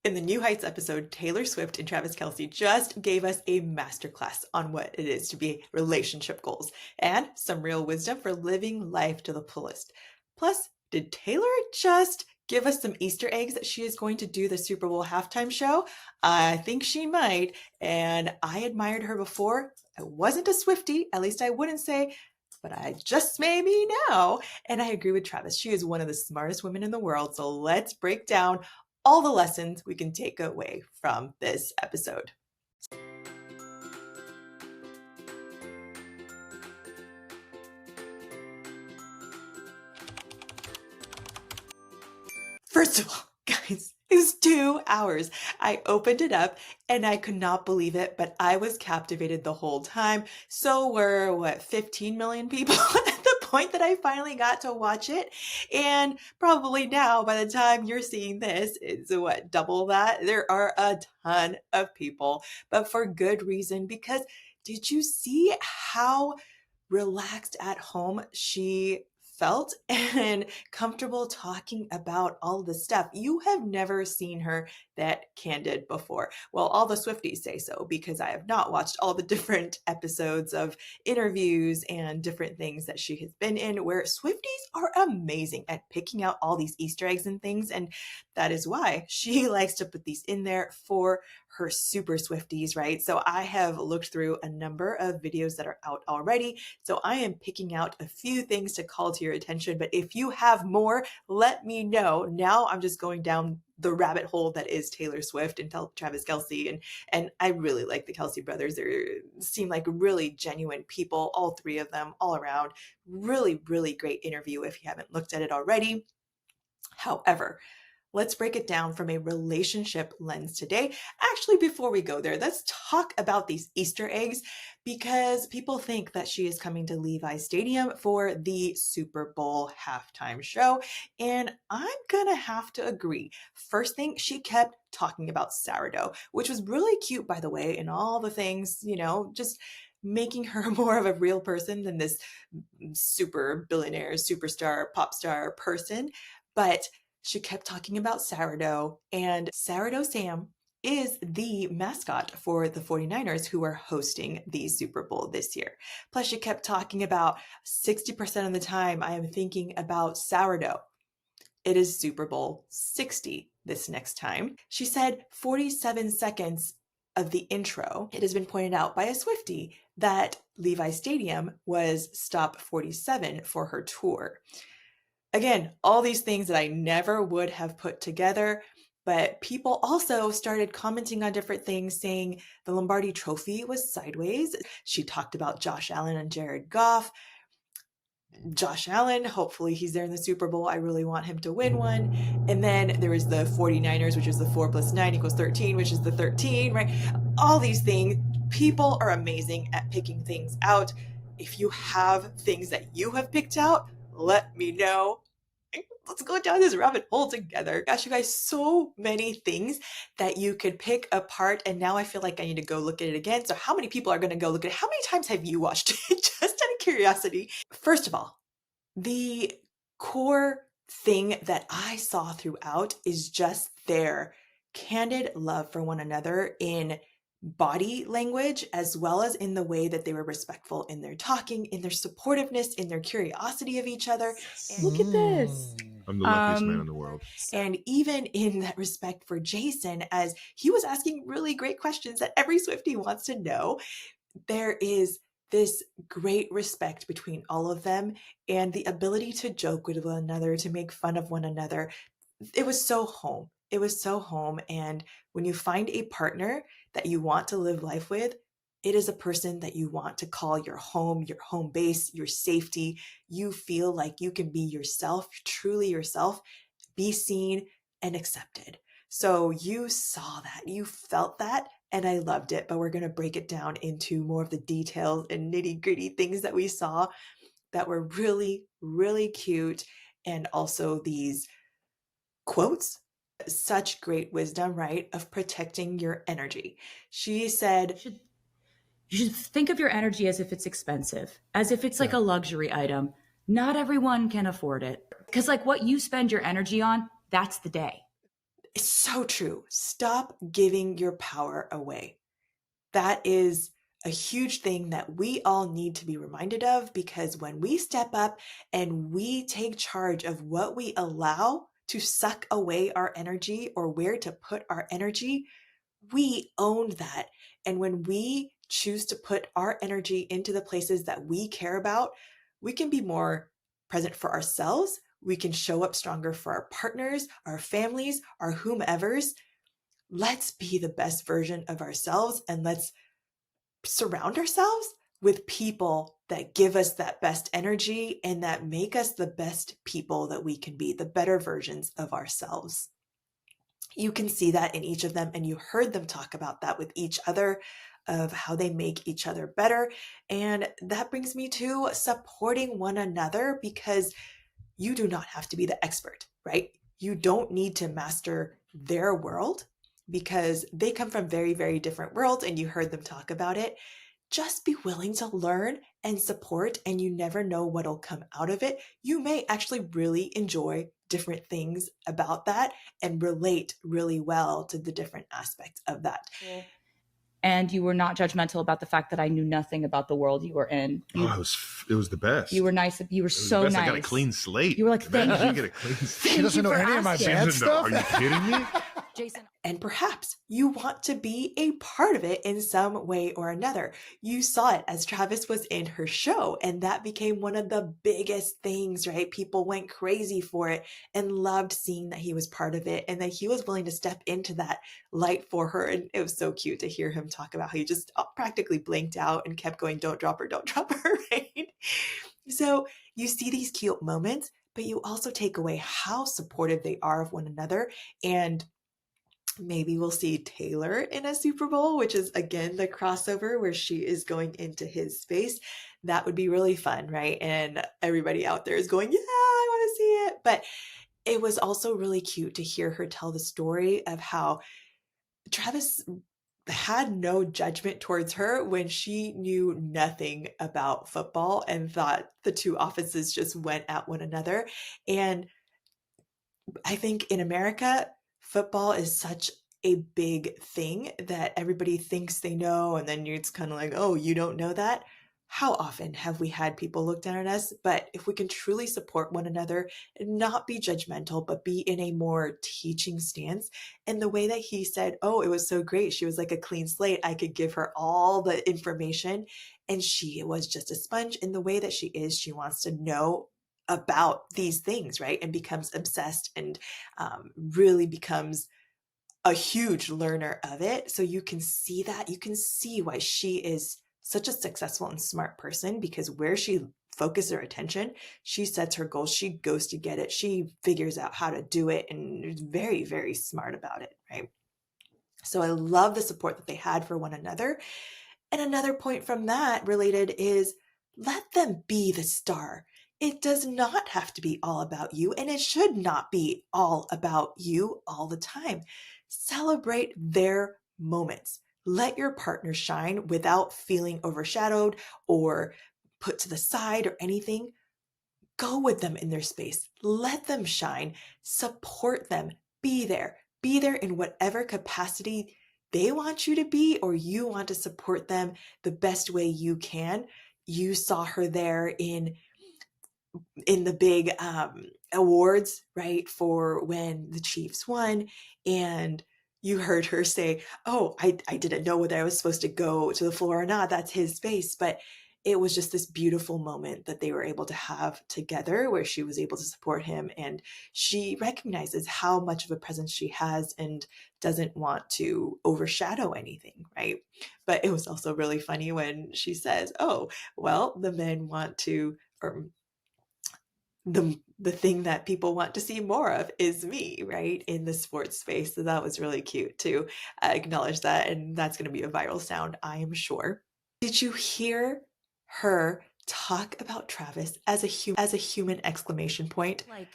In the New Heights episode, Taylor Swift and Travis Kelce just gave us a masterclass on what it is to be relationship goals and some real wisdom for living life to the fullest. Plus, did Taylor just give us some Easter eggs that she is going to do the Super Bowl halftime show? I think she might, and I admired her before. I wasn't a Swiftie, at least I wouldn't say, but I just may be now. And I agree with Travis. She is one of the smartest women in the world. So let's break down all the lessons we can take away from this episode. First of all, guys, it was 2 hours. I opened it up and I could not believe it, but I was captivated the whole time. So were, 15 million people at the point that I finally got to watch it. And probably now, by the time you're seeing this, it's double that? There are a ton of people, but for good reason, because did you see how relaxed at home she felt and comfortable talking about all the stuff? You have never seen her that candid before. Well, all the Swifties say so because I have not watched all the different episodes of interviews and different things that she has been in, where Swifties are amazing at picking out all these Easter eggs and things. And that is why she likes to put these in there for her super Swifties, right? So I have looked through a number of videos that are out already. So I am picking out a few things to call to your attention. But if you have more, let me know. Now I'm just going down the rabbit hole that is Taylor Swift and Travis Kelce. And I really like the Kelce brothers. They seem like really genuine people, all three of them, all around. Really, really great interview if you haven't looked at it already. However, let's break it down from a relationship lens today. Actually, before we go there, let's talk about these Easter eggs, because people think that she is coming to Levi Stadium for the Super Bowl halftime show. And I'm going to have to agree. First thing, she kept talking about sourdough, which was really cute, by the way, and all the things, just making her more of a real person than this super billionaire, superstar, pop star person. But she kept talking about sourdough, and Sourdough Sam is the mascot for the 49ers, who are hosting the Super Bowl this year. Plus, she kept talking about 60% of the time I am thinking about sourdough. It is Super Bowl 60 this next time. She said 47 seconds of the intro. It has been pointed out by a Swiftie that Levi Stadium was stop 47 for her tour. Again, all these things that I never would have put together, but people also started commenting on different things, saying the Lombardi Trophy was sideways. She talked about Josh Allen and Jared Goff. Josh Allen, hopefully he's there in the Super Bowl. I really want him to win one. And then there was the 49ers, which is the 4 + 9 = 13, which is the 13, right? All these things. People are amazing at picking things out. If you have things that you have picked out, let me know. Let's go down this rabbit hole together. Gosh, you guys, so many things that you could pick apart. And now I feel like I need to go look at it again. So how many people are going to go look at it? How many times have you watched it? Just out of curiosity. First of all, the core thing that I saw throughout is just their candid love for one another in body language, as well as in the way that they were respectful in their talking, in their supportiveness, in their curiosity of each other. And Look at this. I'm the luckiest man in the world. And even in that respect for Jason, as he was asking really great questions that every Swiftie wants to know, there is this great respect between all of them and the ability to joke with one another, to make fun of one another. It was so home. It was so home. And when you find a partner that you want to live life with, it is a person that you want to call your home base, your safety. You feel like you can be yourself, truly yourself, be seen and accepted. So you saw that, you felt that, and I loved it. But we're going to break it down into more of the details and nitty gritty things that we saw that were really, really cute. And also these quotes, such great wisdom, right? Of protecting your energy. She said, You should think of your energy as if it's expensive, as if it's like a luxury item. Not everyone can afford it. Because like what you spend your energy on, that's the day. It's so true. Stop giving your power away. That is a huge thing that we all need to be reminded of, because when we step up and we take charge of what we allow to suck away our energy or where to put our energy, we own that. And when we choose to put our energy into the places that we care about, we can be more present for ourselves. We can show up stronger for our partners, our families, our whomevers. Let's be the best version of ourselves, and let's surround ourselves with people that give us that best energy and that make us the best people that we can be, the better versions of ourselves. You can see that in each of them, and you heard them talk about that with each other, of how they make each other better. And that brings me to supporting one another, because you do not have to be the expert, right? You don't need to master their world, because they come from very, very different worlds, and you heard them talk about it. Just be willing to learn and support, and you never know what'll come out of it. You may actually really enjoy different things about that and relate really well to the different aspects of that. And you were not judgmental about the fact that I knew nothing about the world you were in. It was the best. You were nice. You were so nice. I got a clean slate. You were like, thank you. You get a clean slate. She doesn't know any of my bad stuff. Are you kidding me? Jason. And perhaps you want to be a part of it in some way or another. You saw it as Travis was in her show, and that became one of the biggest things, right? People went crazy for it and loved seeing that he was part of it, and that he was willing to step into that light for her. And it was so cute to hear him talk about how he just practically blinked out and kept going, don't drop her, right? So you see these cute moments, but you also take away how supportive they are of one another. And maybe we'll see Taylor in a Super Bowl, which is again the crossover where she is going into his space. That would be really fun, right? And everybody out there is going, yeah, I want to see it. But it was also really cute to hear her tell the story of how Travis had no judgment towards her when she knew nothing about football and thought the two offices just went at one another. And I think in America, football is such a big thing that everybody thinks they know, and then it's kind of like, oh, you don't know that? How often have we had people look down at us? But if we can truly support one another and not be judgmental, but be in a more teaching stance. And the way that he said, oh, it was so great. She was like a clean slate. I could give her all the information, and she was just a sponge. In the way that she is, she wants to know about these things, right? And becomes obsessed and really becomes a huge learner of it. So you can see that. You can see why she is such a successful and smart person, because where she focuses her attention, she sets her goals, she goes to get it, she figures out how to do it, and is very, very smart about it, right? So I love the support that they had for one another. And another point from that related is, let them be the star. It does not have to be all about you, and it should not be all about you all the time. Celebrate their moments. Let your partner shine without feeling overshadowed or put to the side or anything. Go with them in their space. Let them shine. Support them. Be there. Be there in whatever capacity they want you to be, or you want to support them the best way you can. You saw her there in the big awards, right? For when the Chiefs won, and you heard her say, oh, I didn't know whether I was supposed to go to the floor or not. That's his space. But it was just this beautiful moment that they were able to have together, where she was able to support him, and she recognizes how much of a presence she has and doesn't want to overshadow anything, right? But it was also really funny when she says, oh, well, the men want to, or the thing that people want to see more of is me, right, in the sports space. So that was really cute to acknowledge that, and that's going to be a viral sound, I am sure. Did you hear her talk about Travis as a human exclamation point? Like,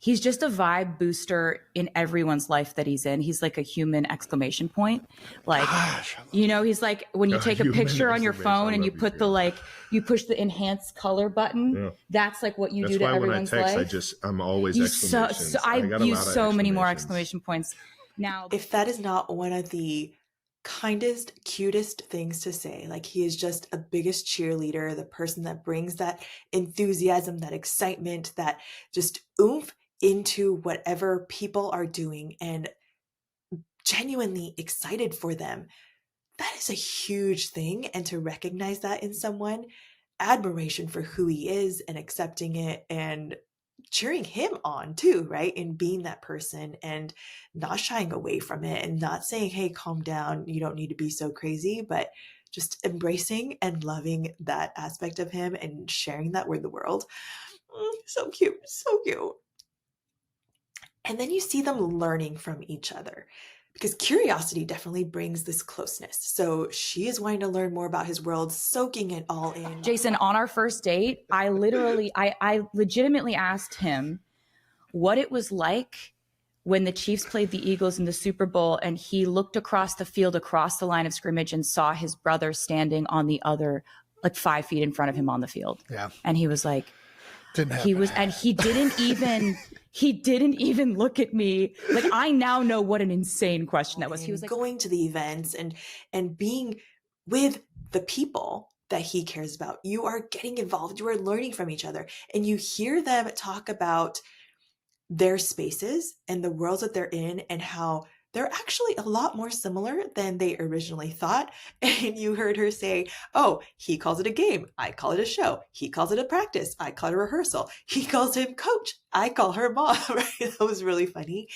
he's just a vibe booster in everyone's life that he's in. He's like a human exclamation point. Like, Gosh, he's like when you take a Human picture on your exclamation. phone I and you love put you, the yeah. like, you push the enhance color button. Yeah. That's like what you That's do to why when I everyone's text, life. I'm always Use so exclamations. I got a use lot of so many more exclamations. exclamation points now. If that is not one of the kindest, cutest things to say, like he is just a biggest cheerleader, the person that brings that enthusiasm, that excitement, that just oomph into whatever people are doing and genuinely excited for them. That is a huge thing. And to recognize that in someone, admiration for who he is and accepting it and cheering him on too, right? And being that person and not shying away from it and not saying, hey, calm down, you don't need to be so crazy, but just embracing and loving that aspect of him and sharing that with the world. So cute, so cute. And then you see them learning from each other because curiosity definitely brings this closeness. So she is wanting to learn more about his world, soaking it all in. Jason, on our first date, I legitimately asked him what it was like when the Chiefs played the Eagles in the Super Bowl and he looked across the field, across the line of scrimmage and saw his brother standing on the other, like 5 feet in front of him on the field. Yeah. And he was like, Didn't happen. he didn't even look at me. Like, I now know what an insane question that was. He was like, going to the events and being with the people that he cares about. You are getting involved, you are learning from each other, and you hear them talk about their spaces and the worlds that they're in and how they're actually a lot more similar than they originally thought. And you heard her say, oh, he calls it a game, I call it a show. He calls it a practice, I call it a rehearsal. He calls him coach, I call her mom, right? That was really funny.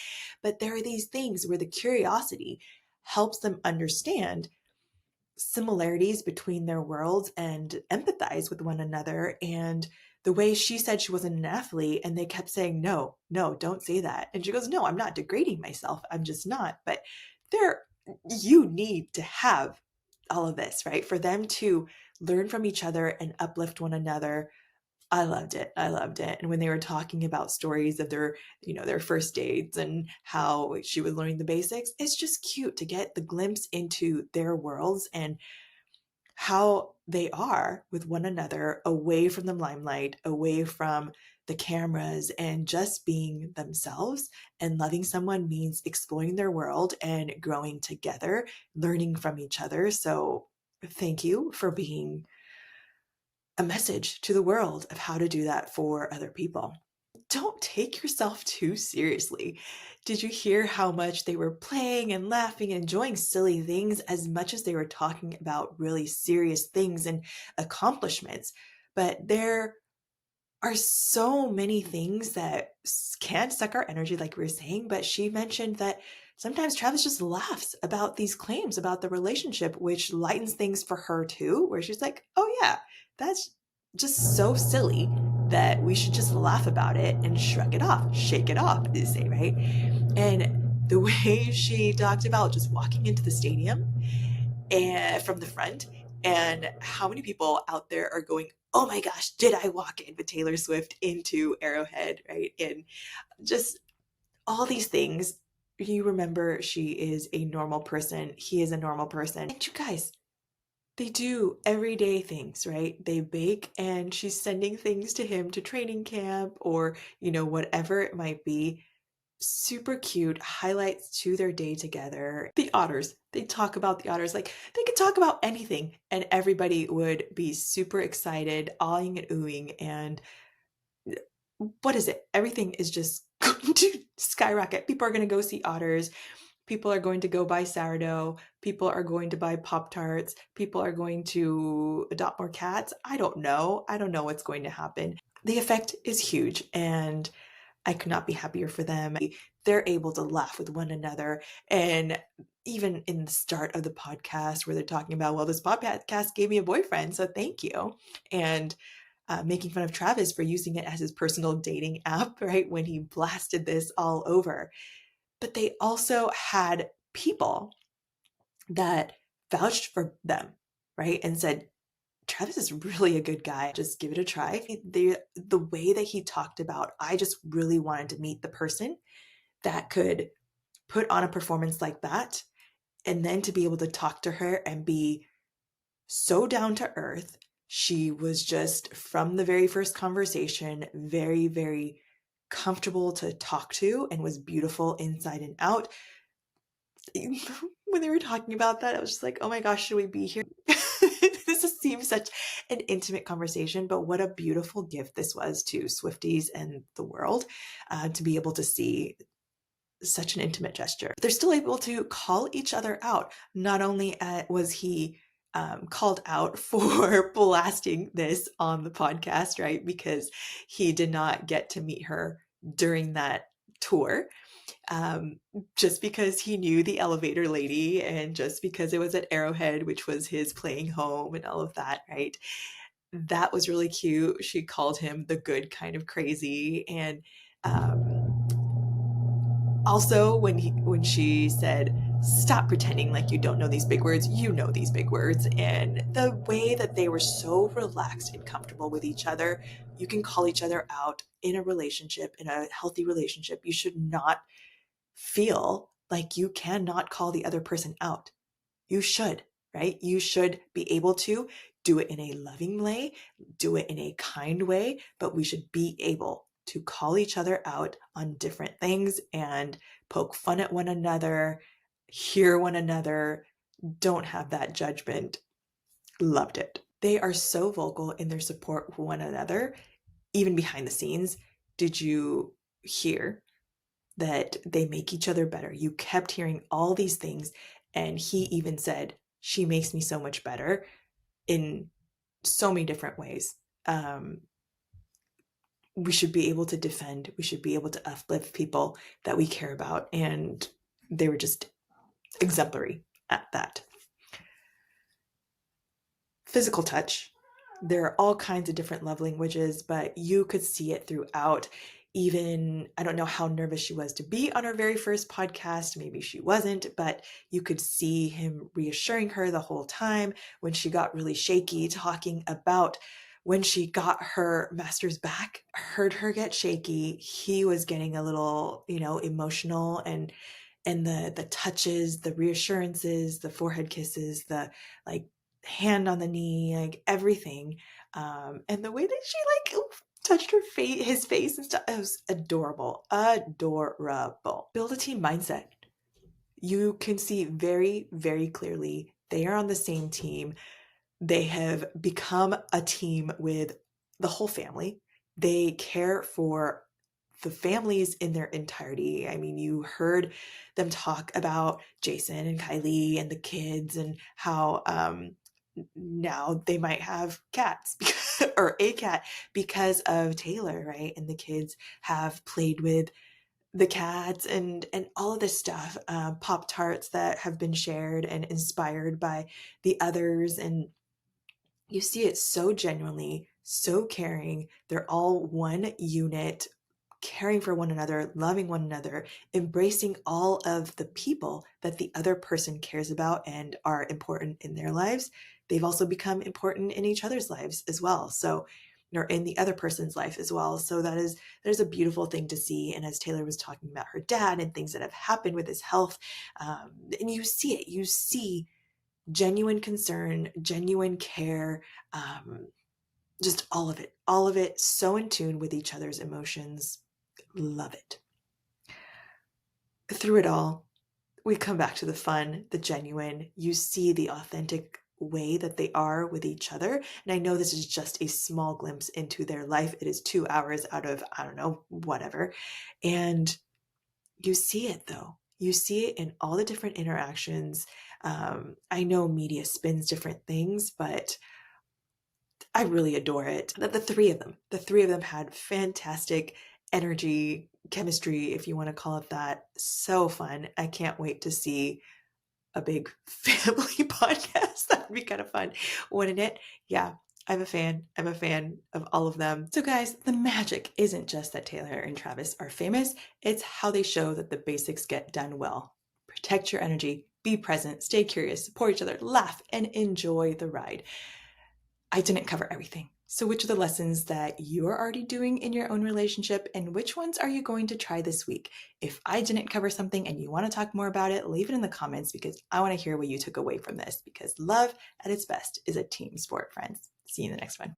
But there are these things where the curiosity helps them understand similarities between their worlds and empathize with one another. And the way she said she wasn't an athlete and they kept saying, no, don't say that. And she goes, no, I'm not degrading myself. I'm just not. But you need to have all of this, right? For them to learn from each other and uplift one another. I loved it. And when they were talking about stories of their first dates and how she was learning the basics, it's just cute to get the glimpse into their worlds and how they are with one another, away from the limelight, away from the cameras, and just being themselves. And loving someone means exploring their world and growing together, learning from each other. So thank you for being a message to the world of how to do that for other people. Don't take yourself too seriously. Did you hear how much they were playing and laughing and enjoying silly things as much as they were talking about really serious things and accomplishments? But there are so many things that can suck our energy, like we were saying. But she mentioned that sometimes Travis just laughs about these claims about the relationship, which lightens things for her too, where she's like, oh yeah, that's just so silly that we should just laugh about it and shrug it off, shake it off, as they say, right? And the way she talked about just walking into the stadium and from the front, and how many people out there are going, oh my gosh, did I walk in with Taylor Swift into Arrowhead, right? And just all these things. You remember, she is a normal person. He is a normal person. And you guys, they do everyday things, right? They bake and she's sending things to him to training camp or, whatever it might be. Super cute highlights to their day together. The otters, they talk about the otters like they could talk about anything and everybody would be super excited, awing and oohing. And what is it? Everything is just going to skyrocket. People are going to go see otters. People are going to go buy sourdough. People are going to buy Pop-Tarts. People are going to adopt more cats. I don't know. I don't know what's going to happen. The effect is huge, and I could not be happier for them. They're able to laugh with one another. And even in the start of the podcast where they're talking about, well, this podcast gave me a boyfriend, so thank you. And making fun of Travis for using it as his personal dating app, right? When he blasted this all over. But they also had people that vouched for them, right? And said, Travis is really a good guy. Just give it a try. The way that he talked about, I just really wanted to meet the person that could put on a performance like that, and then to be able to talk to her and be so down to earth. She was just, from the very first conversation, very, very comfortable to talk to and was beautiful inside and out. When they were talking about that, I was just like, oh my gosh, should we be here? This seems such an intimate conversation, but what a beautiful gift this was to Swifties and the world, to be able to see such an intimate gesture. They're still able to call each other out. Not only was he called out for blasting this on the podcast, right? Because he did not get to meet her during that tour, just because he knew the elevator lady and just because it was at Arrowhead, which was his playing home and all of that, right? That was really cute. She called him the good kind of crazy. And also when she said, stop pretending like you don't know these big words, you know these big words. And the way that they were so relaxed and comfortable with each other, you can call each other out in a relationship, in a healthy relationship. You should not feel like you cannot call the other person out. You should, right? You should be able to do it in a loving way, do it in a kind way, but we should be able to call each other out on different things and poke fun at one another, hear one another, don't have that judgment. Loved it. They are so vocal in their support for one another, even behind the scenes. Did you hear that they make each other better? You kept hearing all these things, and he even said, she makes me so much better in so many different ways. We should be able to defend, we should be able to uplift people that we care about, and they were just exemplary at that. Physical touch. There are all kinds of different love languages, but you could see it throughout. Even, I don't know how nervous she was to be on her very first podcast. Maybe she wasn't, but you could see him reassuring her the whole time. When she got really shaky, talking about when she got her master's back, heard her get shaky. He was getting a little, emotional, and the touches, the reassurances, the forehead kisses, the like hand on the knee, like everything. And the way that she touched his face and stuff, it was adorable. Build a team mindset. You can see very, very clearly they are on the same team. They have become a team with the whole family. They care for the families in their entirety. I mean, you heard them talk about Jason and Kylie and the kids, and how now they might have cats or a cat because of Taylor, right? And the kids have played with the cats and all of this stuff, Pop-Tarts that have been shared and inspired by the others. And you see it so genuinely, so caring. They're all one unit, caring for one another, loving one another, embracing all of the people that the other person cares about and are important in their lives. They've also become important in each other's lives as well. So, or in the other person's life as well. So there's a beautiful thing to see. And as Taylor was talking about her dad and things that have happened with his health, and you see it, you see genuine concern, genuine care, just all of it, so in tune with each other's emotions. Love it. Through it all, we come back to the fun, the genuine. You see the authentic way that they are with each other. And I know this is just a small glimpse into their life. It is 2 hours out of, I don't know, whatever. And you see it though. You see it in all the different interactions. I know media spins different things, but I really adore it. The three of them had fantastic energy, chemistry, if you want to call it that. So fun. I can't wait to see a big family podcast. That would be kind of fun, wouldn't it? Yeah, I'm a fan. I'm a fan of all of them. So guys, the magic isn't just that Taylor and Travis are famous. It's how they show that the basics get done well. Protect your energy, be present, stay curious, support each other, laugh, and enjoy the ride. I didn't cover everything. So which are the lessons that you are already doing in your own relationship, and which ones are you going to try this week? If I didn't cover something and you want to talk more about it, leave it in the comments because I want to hear what you took away from this, because love at its best is a team sport, friends. See you in the next one.